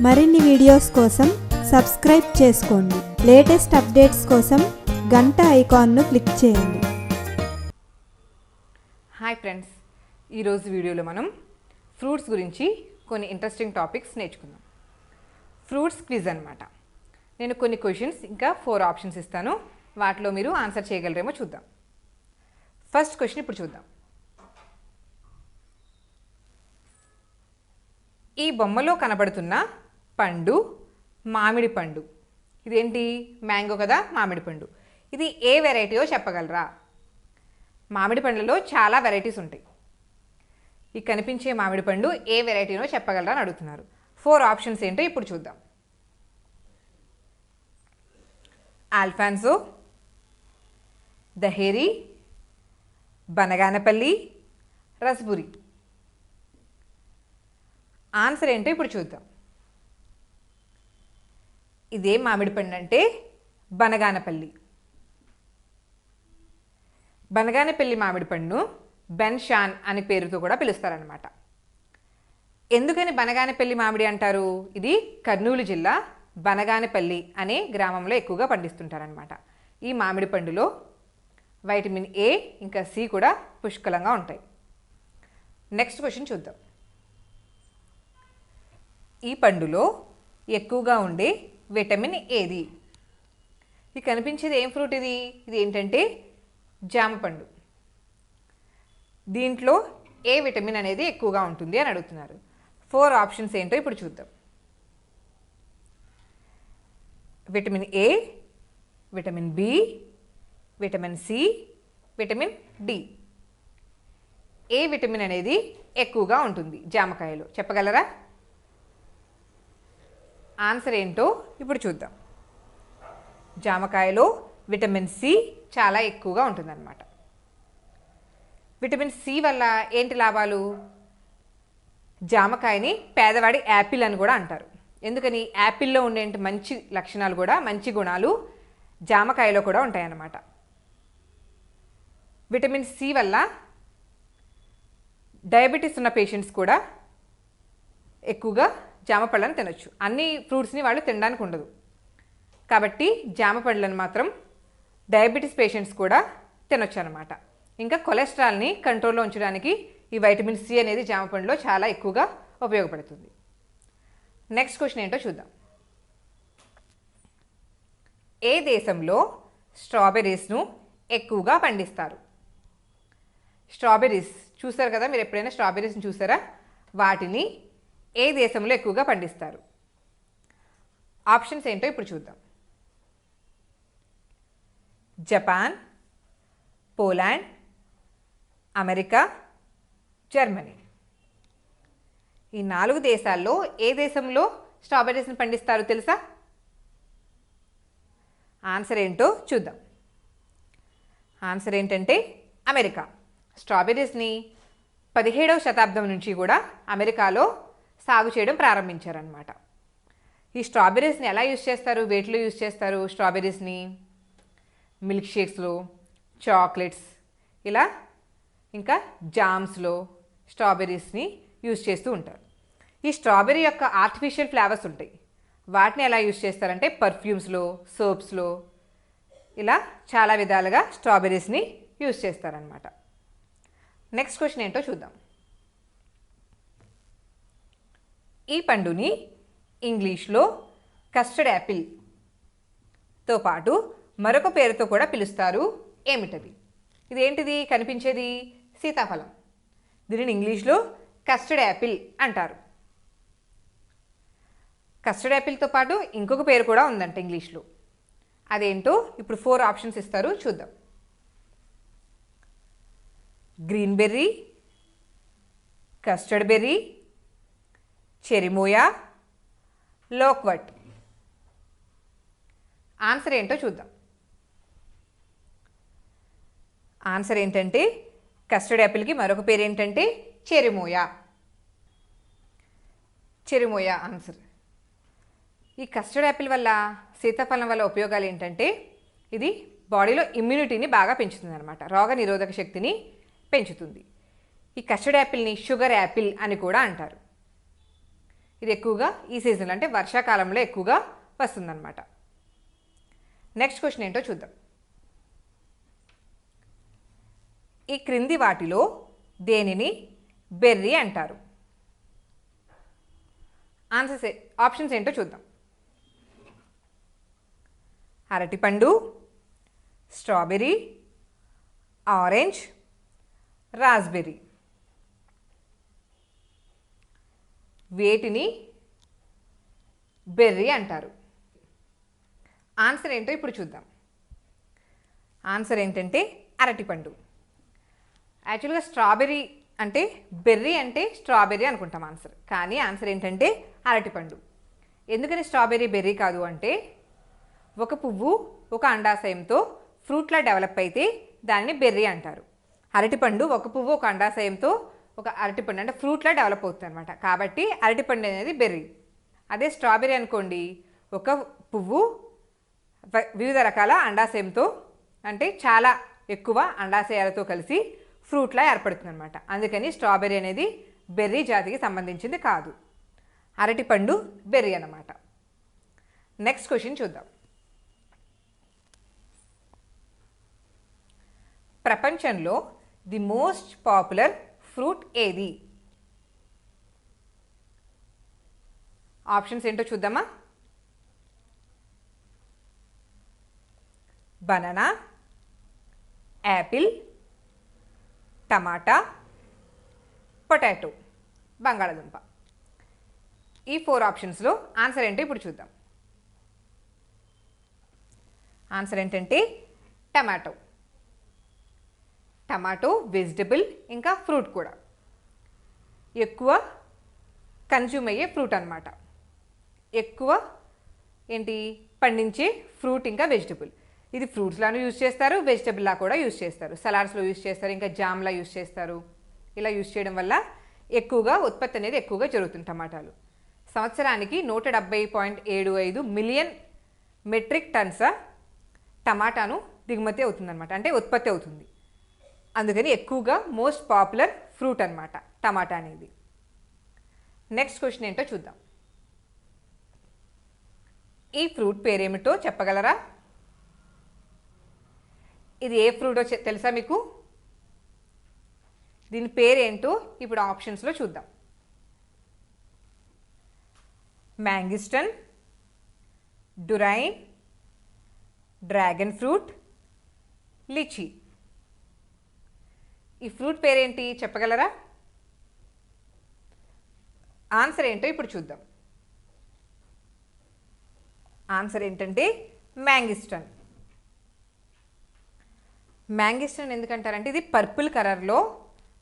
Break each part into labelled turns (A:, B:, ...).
A: మరిన్ని వీడియోస్ కోసం సబ్స్క్రైబ్ చేసుకోండి. లేటెస్ట్ అప్డేట్స్ కోసం గంట ఐకాన్ను క్లిక్ చేయండి.
B: హాయ్ ఫ్రెండ్స్, ఈరోజు వీడియోలో మనం ఫ్రూట్స్ గురించి కొన్ని ఇంట్రెస్టింగ్ టాపిక్స్ నేర్చుకుందాం. ఫ్రూట్స్ క్విజ్ అన్నమాట. నేను కొన్ని క్వశ్చన్స్ ఇంకా 4 ఆప్షన్స్ ఇస్తాను. వాటిలో మీరు ఆన్సర్ చేయగలరేమో చూద్దాం. ఫస్ట్ క్వశ్చన్ ఇప్పుడు చూద్దాం. ఈ బొమ్మలో కనబడుతున్న పండు మామిడి పండు. ఇదేంటి? మ్యాంగో కదా, మామిడి పండు. ఇది ఏ వెరైటీయో చెప్పగలరా? మామిడి పండ్లలో చాలా వెరైటీస్ ఉంటాయి. ఈ కనిపించే మామిడి పండు ఏ వెరైటీనో చెప్పగలరా అని అడుగుతున్నారు. 4 ఆప్షన్స్ ఏంటో ఇప్పుడు చూద్దాం. ఆల్ఫాన్సో, దహేరి, బనగానపల్లి, రస్బురి. ఆన్సర్ ఏంటో ఇప్పుడు చూద్దాం. ఇదే మామిడి పండు అంటే బనగానపల్లి. బనగానపల్లి మామిడి పండును బెన్ షాన్ అనే పేరుతో కూడా పిలుస్తారనమాట. ఎందుకని బనగానపల్లి మామిడి అంటారు? ఇది కర్నూలు జిల్లా బనగానపల్లి అనే గ్రామంలో ఎక్కువగా పండిస్తుంటారనమాట. ఈ మామిడి పండులో వైటమిన్ ఏ ఇంకా సి కూడా పుష్కలంగా ఉంటాయి. నెక్స్ట్ క్వశ్చన్ చూద్దాం. ఈ పండులో ఎక్కువగా ఉండే విటమిన్ ఏది? ఇది కనిపించేది ఏం ఫ్రూట్? ఇది ఏంటంటే జామ పండు. దీంట్లో ఏ విటమిన్ అనేది ఎక్కువగా ఉంటుంది అని అడుగుతున్నారు. 4 ఆప్షన్స్ ఏంటో ఇప్పుడు చూద్దాం. Vitamin A, vitamin B, vitamin C, vitamin D. ఏ విటమిన్ అనేది ఎక్కువగా ఉంటుంది జామకాయలో చెప్పగలరా? ఆన్సర్ ఏంటో ఇప్పుడు చూద్దాం. జామకాయలో విటమిన్ సి చాలా ఎక్కువగా ఉంటుందన్నమాట. విటమిన్ సి వల్ల ఏంటి లాభాలు? జామకాయని పేదవాడి యాపిల్ అని కూడా అంటారు. ఎందుకని? యాపిల్లో ఉండే మంచి లక్షణాలు కూడా, మంచి గుణాలు జామకాయలో కూడా ఉంటాయన్నమాట. విటమిన్ సి వల్ల డయాబెటీస్ ఉన్న పేషెంట్స్ కూడా ఎక్కువగా జామ పళ్ళను తినొచ్చు. అన్ని ఫ్రూట్స్ని వాళ్ళు తినడానికి ఉండదు కాబట్టి జామ పళ్ళను మాత్రం డయాబెటీస్ పేషెంట్స్ కూడా తినొచ్చు అనమాట. ఇంకా కొలెస్ట్రాల్ని కంట్రోల్లో ఉంచడానికి ఈ వైటమిన్ సి అనేది జామ పండులో చాలా ఎక్కువగా ఉపయోగపడుతుంది. నెక్స్ట్ క్వశ్చన్ ఏంటో చూద్దాం. ఏ దేశంలో స్ట్రాబెర్రీస్ను ఎక్కువగా పండిస్తారు? స్ట్రాబెర్రీస్ చూసారు కదా, మీరు ఎప్పుడైనా స్ట్రాబెర్రీస్ని చూసారా? వాటిని ఏ దేశంలో ఎక్కువగా పండిస్తారు? ఆప్షన్స్ ఏంటో ఇప్పుడు చూద్దాం. Japan, Poland, America, Germany. ఈ 4 దేశాల్లో ఏ దేశంలో స్ట్రాబెర్రీస్ని పండిస్తారు తెలుసా? ఆన్సర్ ఏంటో చూద్దాం. ఆన్సర్ ఏంటంటే అమెరికా. స్ట్రాబెర్రీస్ని 17వ శతాబ్దం నుంచి కూడా అమెరికాలో సాగు చేయడం ప్రారంభించారనమాట. ఈ స్ట్రాబెర్రీస్ని ఎలా యూజ్ చేస్తారు? వేటిలో యూజ్ చేస్తారు స్ట్రాబెర్రీస్ని? మిల్క్ షేక్స్లో, చాక్లెట్స్, ఇలా ఇంకా జామ్స్లో స్ట్రాబెర్రీస్ని యూజ్ చేస్తూ ఉంటారు. ఈ స్ట్రాబెర్రీ యొక్క ఆర్టిఫిషియల్ ఫ్లేవర్స్ ఉంటాయి. వాటిని ఎలా యూజ్ చేస్తారంటే పర్ఫ్యూమ్స్లో, సోప్స్లో, ఇలా చాలా విధాలుగా స్ట్రాబెర్రీస్ని యూజ్ చేస్తారనమాట. నెక్స్ట్ క్వశ్చన్ ఏంటో చూద్దాం. ఈ పండుని ఇంగ్లీష్లో కస్టర్డ్ యాపిల్తో పాటు మరొక పేరుతో కూడా పిలుస్తారు. ఏమిటది? ఇదేంటిది? కనిపించేది సీతాఫలం. దీనిని ఇంగ్లీష్లో కస్టర్డ్ యాపిల్ అంటారు. కస్టర్డ్ యాపిల్తో పాటు ఇంకొక పేరు కూడా ఉందంట ఇంగ్లీష్లో. అదేంటో ఇప్పుడు 4 ఆప్షన్స్ ఇస్తారు, చూద్దాం. Green berry, custard berry, cherimoya, loquat. Answer ఏంటో చూద్దాం. ఆన్సర్ ఏంటంటే కస్టర్డ్ యాపిల్కి మరొక పేరు ఏంటంటే చెరిమోయా. Cherimoya answer. ఈ కస్టర్డ్ యాపిల్ వల్ల, సీతాఫలం వల్ల ఉపయోగాలు ఏంటంటే ఇది బాడీలో ఇమ్యూనిటీని బాగా పెంచుతుంది అనమాట. రోగ నిరోధక శక్తిని పెంచుతుంది. ఈ కస్టర్డ్ యాపిల్ని షుగర్ యాపిల్ అని కూడా అంటారు. ఇది ఎక్కువగా ఈ సీజన్లో అంటే వర్షాకాలంలో ఎక్కువగా వస్తుందన్నమాట. నెక్స్ట్ క్వశ్చన్ ఏంటో చూద్దాం. ఈ క్రింది వాటిలో దేనిని బెర్రీ అంటారు? ఆప్షన్స్ ఏంటో చూద్దాం. అరటిపండు, స్ట్రాబెర్రీ, ఆరెంజ్, రాస్బెర్రీ. వేటిని బెర్రీ అంటారు? ఆన్సర్ ఏంటో ఇప్పుడు చూద్దాం. ఆన్సర్ ఏంటంటే అరటిపండు. యాక్చువల్గా స్ట్రాబెర్రీ అంటే బెర్రీ అంటే స్ట్రాబెర్రీ అనుకుంటాం ఆన్సర్, కానీ ఆన్సర్ ఏంటంటే అరటిపండు. ఎందుకని స్ట్రాబెర్రీ బెర్రీ కాదు అంటే, ఒక పువ్వు ఒక అండాశయంతో ఫ్రూట్లా డెవలప్ అయితే దానిని బెర్రీ అంటారు. అరటిపండు ఒక పువ్వు ఒక అండాశయంతో ఒక అరటిపండు అంటే ఫ్రూట్లా డెవలప్ అవుతుంది అనమాట, కాబట్టి అరటిపండు అనేది బెర్రీ. అదే స్ట్రాబెర్రీ అనుకోండి, ఒక పువ్వు వివిధ రకాల అండాశయంతో అంటే చాలా ఎక్కువ అండాశయాలతో కలిసి ఫ్రూట్లా ఏర్పడుతుంది అనమాట. అందుకని స్ట్రాబెర్రీ అనేది బెర్రీ జాతికి సంబంధించింది కాదు, అరటిపండు బెర్రీ అన్నమాట. నెక్స్ట్ క్వశ్చన్ చూద్దాం. ప్రపంచంలో ది మోస్ట్ పాపులర్ ఫ్రూట్ ఏది? ఆప్షన్స్ ఏంటో చూద్దామా. బనానా, యాపిల్, టమాటా, పొటాటో, బంగాళాదుంప. ఈ 4 ఆప్షన్స్లో ఆన్సర్ ఏంటో ఇప్పుడు చూద్దాం. ఆన్సర్ ఏంటంటే టమాటో. టమాటో వెజిటబుల్ ఇంకా ఫ్రూట్ కూడా, ఎక్కువ కన్జ్యూమ్ అయ్యే ఫ్రూట్ అనమాట. ఎక్కువ ఏంటి పండించే ఫ్రూట్ ఇంకా వెజిటబుల్. ఇది ఫ్రూట్స్లాను యూజ్ చేస్తారు, వెజిటబుల్లా కూడా యూజ్ చేస్తారు, సలాడ్స్లో యూజ్ చేస్తారు, ఇంకా జామ్లా యూజ్ చేస్తారు. ఇలా యూజ్ చేయడం వల్ల ఎక్కువగా ఉత్పత్తి అనేది ఎక్కువగా జరుగుతుంది టమాటాలు. సంవత్సరానికి 170.75 మిలియన్ మెట్రిక్ టన్స్ టమాటాను దిగుమతి అవుతుందన్నమాట, అంటే ఉత్పత్తి అవుతుంది. అందుకని ఎక్కువగా మోస్ట్ పాపులర్ ఫ్రూట్ అనమాట టమాటా అనేది. నెక్స్ట్ క్వశ్చన్ ఏంటో చూద్దాం. ఈ ఫ్రూట్ పేరేమిటో చెప్పగలరా? ఇది ఏ ఫ్రూటో తెలుసా మీకు? దీని పేరేంటో ఇప్పుడు ఆప్షన్స్లో చూద్దాం. మ్యాంగిస్టన్, డురైన్, డ్రాగన్ ఫ్రూట్, లిచీ. ఈ ఫ్రూట్ పేరేంటి చెప్పగలరా? ఆన్సర్ ఏంటో ఇప్పుడు చూద్దాం. ఆన్సర్ ఏంటంటే మ్యాంగిస్టన్. మ్యాంగిస్టన్ ఎందుకంటారంటే ఇది పర్పుల్ కలర్లో,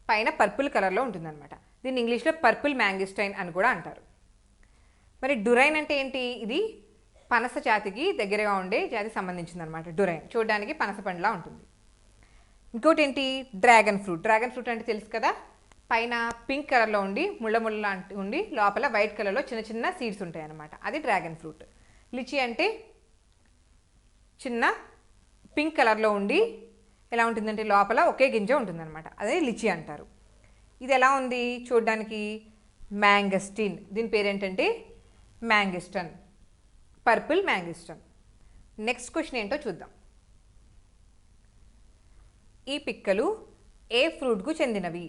B: పైన పర్పుల్ కలర్లో ఉంటుందన్నమాట. దీన్ని ఇంగ్లీష్లో పర్పుల్ మ్యాంగిస్టైన్ అని కూడా అంటారు. మరి డురైన్ అంటే ఏంటి? ఇది పనస జాతికి దగ్గరగా ఉండే జాతికి సంబంధించిందనమాట. డురైన్ చూడడానికి పనస పండులా ఉంటుంది. ఇంకోటి ఏంటి? Dragon fruit. డ్రాగన్ ఫ్రూట్ అంటే తెలుసు కదా, పైన పింక్ కలర్లో ఉండి ముళ్ళ ముళ్ళ లాంటి ఉండి లోపల వైట్ కలర్లో చిన్న చిన్న సీడ్స్ ఉంటాయి అన్నమాట, అది డ్రాగన్ ఫ్రూట్. లిచీ అంటే చిన్న పింక్ కలర్లో ఉండి ఎలా ఉంటుందంటే లోపల ఒకే గింజ ఉంటుందన్నమాట, అదే లిచీ అంటారు. ఇది ఎలా ఉంది చూడడానికి? మ్యాంగస్టిన్. దీని పేరేంటంటే మ్యాంగిస్టన్, పర్పుల్ మ్యాంగిస్టన్. నెక్స్ట్ క్వశ్చన్ ఏంటో చూద్దాం. ఈ పిక్కలు ఏ ఫ్రూట్కు చెందినవి?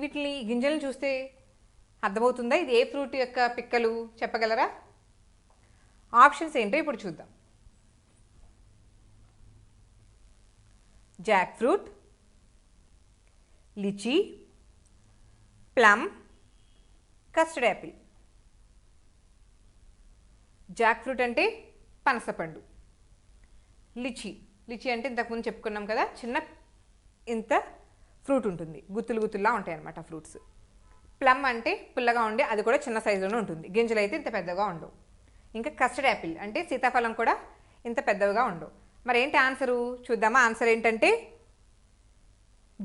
B: వీటిని గింజలను చూస్తే అర్థమవుతుందా ఇది ఏ ఫ్రూట్ యొక్క పిక్కలు? చెప్పగలరా? ఆప్షన్స్ ఏంటో ఇప్పుడు చూద్దాం. Jack fruit, lychee, plum, custard Apple. Jack fruit అంటే పనసపండు. లిచీ అంటే ఇంతకుముందు చెప్పుకున్నాం కదా, చిన్న ఇంత ఫ్రూట్ ఉంటుంది, గుత్తులు గుత్తుల్లా ఉంటాయి అన్నమాట ఫ్రూట్స్. ప్లమ్ అంటే పుల్లగా ఉండి అది కూడా చిన్న సైజులోనే ఉంటుంది, గింజలు అయితే ఇంత పెద్దగా ఉండవు. ఇంకా కస్టర్డ్ యాపిల్ అంటే సీతాఫలం కూడా ఇంత పెద్దగా ఉండవు. మరి ఏంటి ఆన్సరు చూద్దామా? ఆన్సర్ ఏంటంటే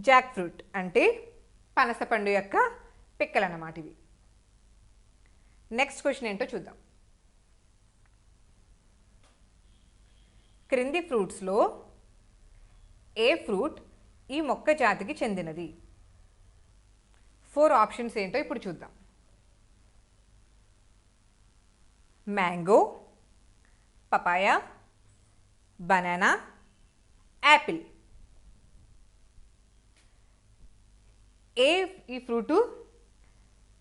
B: జాక్ ఫ్రూట్ అంటే పనసపండు యొక్క పిక్కలు అన్నమాట ఇవి. నెక్స్ట్ క్వశ్చన్ ఏంటో చూద్దాం. క్రింది ఫ్రూట్స్లో ఏ ఫ్రూట్ ఈ మొక్క జాతికి చెందినది? 4 ఆప్షన్స్ ఏంటో ఇప్పుడు చూద్దాం. Mango, papaya, banana, apple. ఈ ఫ్రూటు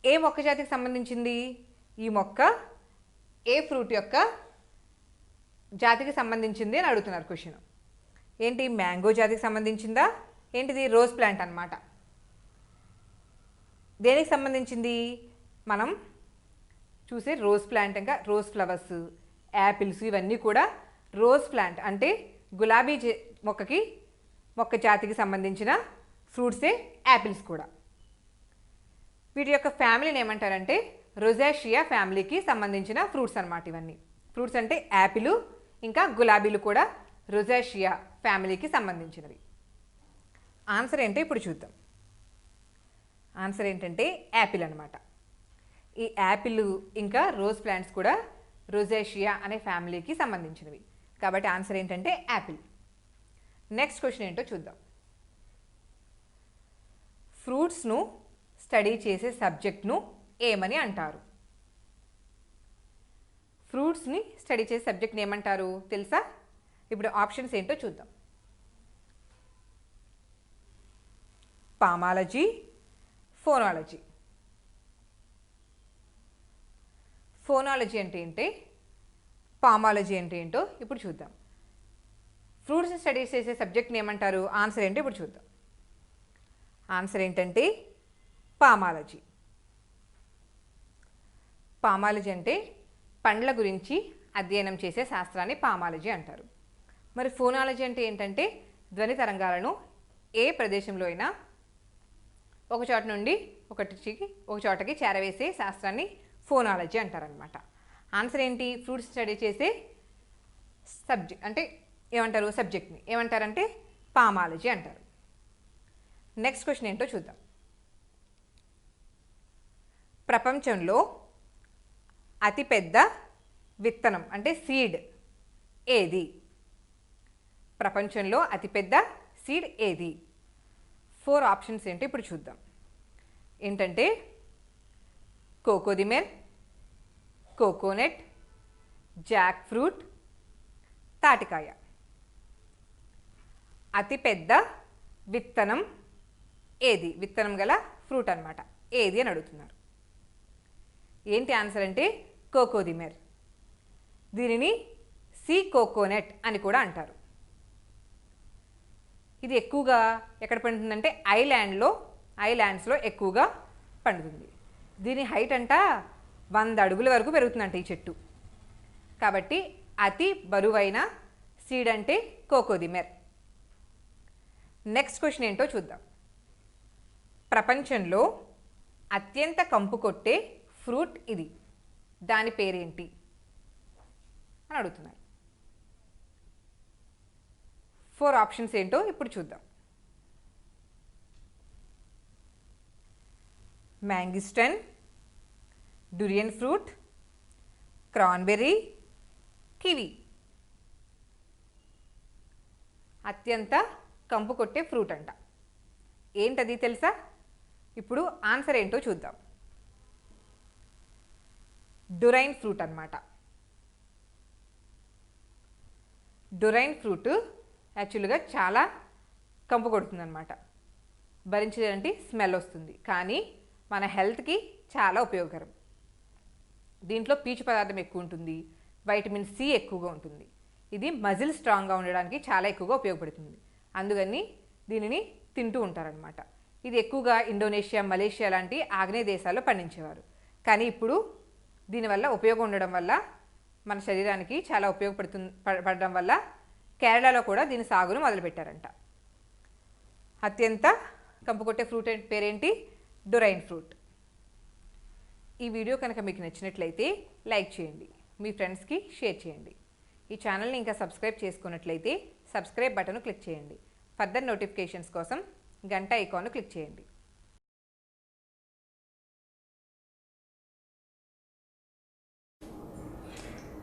B: ఏ మొక్క జాతికి సంబంధించింది? ఈ మొక్క ఏ ఫ్రూట్ యొక్క జాతికి సంబంధించింది అని అడుగుతున్నారు క్వశ్చన్. ఏంటి? మ్యాంగో జాతికి సంబంధించిందా? ఏంటిది? రోజ్ ప్లాంట్ అన్నమాట. దేనికి సంబంధించింది? మనం చూసే రోజ్ ప్లాంట్, ఇంకా రోజ్ ఫ్లవర్స్, యాపిల్స్, ఇవన్నీ కూడా రోజ్ ప్లాంట్ అంటే గులాబీ మొక్క జాతికి సంబంధించిన ఫ్రూట్సే యాపిల్స్ కూడా. వీటి యొక్క ఫ్యామిలీని ఏమంటారంటే రొజాషియా ఫ్యామిలీకి సంబంధించిన ఫ్రూట్స్ అన్నమాట. ఇవన్నీ ఫ్రూట్స్ అంటే యాపిల్ ఇంకా గులాబీలు కూడా రొజాషియా ఫ్యామిలీకి సంబంధించినవి. ఆన్సర్ ఏంటో ఇప్పుడు చూద్దాం. ఆన్సర్ ఏంటంటే యాపిల్ అనమాట. ఈ యాపిల్ ఇంకా రోజ్ ప్లాంట్స్ కూడా రొజాషియా అనే ఫ్యామిలీకి సంబంధించినవి. కాబట్టి ఆన్సర్ ఏంటంటే యాపిల్. నెక్స్ట్ క్వశ్చన్ ఏంటో చూద్దాం. ఫ్రూట్స్ను స్టడీ చేసే సబ్జెక్ట్ను ఏమని అంటారు? ఫ్రూట్స్ని స్టడీ చేసే సబ్జెక్ట్ని ఏమంటారు తెలుసా? ఇప్పుడు ఆప్షన్స్ ఏంటో చూద్దాం. Palmology, phonology. ఫోనాలజీ అంటే ఏంటి, పామాలజీ అంటే ఏంటో ఇప్పుడు చూద్దాం. ఫ్రూట్స్ని స్టడీ చేసే సబ్జెక్ట్ని ఏమంటారు? ఆన్సర్ ఏంటో ఇప్పుడు చూద్దాం. ఆన్సర్ ఏంటంటే పామాలజీ. పామాలజీ అంటే పండ్ల గురించి అధ్యయనం చేసే శాస్త్రాన్ని పామాలజీ అంటారు. మరి ఫోనాలజీ అంటే ఏంటంటే ధ్వని తరంగాలను ఏ ప్రదేశంలో అయినా ఒక చోట నుండి ఒక చోటకి చేరవేసే శాస్త్రాన్ని ఫోనాలజీ అంటారనమాట. ఆన్సర్ ఏంటి? ఫ్రూట్స్ స్టడీ చేసే సబ్జెక్ట్ అంటే ఏమంటారు? సబ్జెక్ట్ని ఏమంటారంటే పామాలజీ అంటారు. నెక్స్ట్ క్వశ్చన్ ఏంటో చూద్దాం. ప్రపంచంలో అతిపెద్ద విత్తనం అంటే సీడ్ ఏది? ప్రపంచంలో అతిపెద్ద సీడ్ ఏది? 4 ఆప్షన్స్ ఏంటో ఇప్పుడు చూద్దాం. ఏంటంటే కోకోదిమెర్, కోకోనట్, జాక్ ఫ్రూట్, తాటికాయ. అతిపెద్ద విత్తనం ఏది? విత్తనం గల ఫ్రూట్ అన్నమాట. ఏది అని అడుగుతున్నారు. ఏంటి ఆన్సర్ అంటే కోకోదిమెర్. దీనిని సీ కోకోనట్ అని కూడా అంటారు. ఇది ఎక్కువగా ఎక్కడ పండుతుందంటే ఐలాండ్స్లో ఎక్కువగా పండుతుంది. దీని హైట్ అంట 100 అడుగుల వరకు పెరుగుతుందంట ఈ చెట్టు. కాబట్టి అతి బరువైన సీడ్ అంటే కోకోదిమెర్. నెక్స్ట్ క్వశ్చన్ ఏంటో చూద్దాం. ప్రపంచంలో అత్యంత కంపు కొట్టే ఫ్రూట్ ఇది, దాని పేరేంటి అని అడుగుతున్నారు. 4 ఆప్షన్స్ ఏంటో ఇప్పుడు చూద్దాం. మ్యాంగిస్టన్, డురియన్ ఫ్రూట్, క్రాన్బెర్రీ, కివి. అత్యంత కంపు కొట్టే ఫ్రూట్ అంట. ఏంటది తెలుసా? ఇప్పుడు ఆన్సర్ ఏంటో చూద్దాం. డురైన్ ఫ్రూట్ అన్నమాట. డురైన్ ఫ్రూట్ యాక్చువల్గా చాలా కంపు కొడుతుంది అనమాట. భరించలేనంటి స్మెల్ వస్తుంది, కానీ మన హెల్త్కి చాలా ఉపయోగకరం. దీంట్లో పీచు పదార్థం ఎక్కువ ఉంటుంది, వైటమిన్ సి ఎక్కువగా ఉంటుంది. ఇది మజిల్ స్ట్రాంగ్గా ఉండడానికి చాలా ఎక్కువగా ఉపయోగపడుతుంది. అందుకని దీనిని తింటూ ఉంటారనమాట. ఇది ఎక్కువగా ఇండోనేషియా, మలేషియా లాంటి ఆగ్నేయ దేశాల్లో పండించేవారు. కానీ ఇప్పుడు దీనివల్ల ఉపయోగం ఉండడం వల్ల మన శరీరానికి చాలా పడడం వల్ల కేరళలో కూడా దీని సాగును మొదలుపెట్టారంట. అత్యంత కంపు కొట్టే ఫ్రూట్ పేరేంటి? డురైన్ ఫ్రూట్. ఈ వీడియో కనుక మీకు నచ్చినట్లయితే లైక్ చేయండి, మీ ఫ్రెండ్స్కి షేర్ చేయండి. ఈ ఛానల్ని ఇంకా సబ్స్క్రైబ్ చేసుకున్నట్లయితే సబ్స్క్రైబ్ బటన్ క్లిక్ చేయండి. ఫర్దర్ నోటిఫికేషన్స్ కోసం గంట ఐకాన్ను క్లిక్ చేయండి.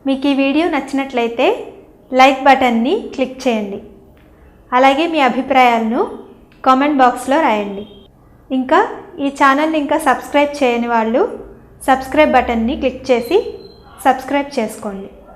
A: మీకు ఈ వీడియో నచ్చినట్లయితే లైక్ బటన్ని క్లిక్ చేయండి. అలాగే మీ అభిప్రాయాలను కామెంట్ బాక్స్లో రాయండి. ఇంకా ఈ ఛానల్ని ఇంకా సబ్స్క్రైబ్ చేయని వాళ్ళు సబ్స్క్రైబ్ బటన్ని క్లిక్ చేసి సబ్స్క్రైబ్ చేసుకోండి.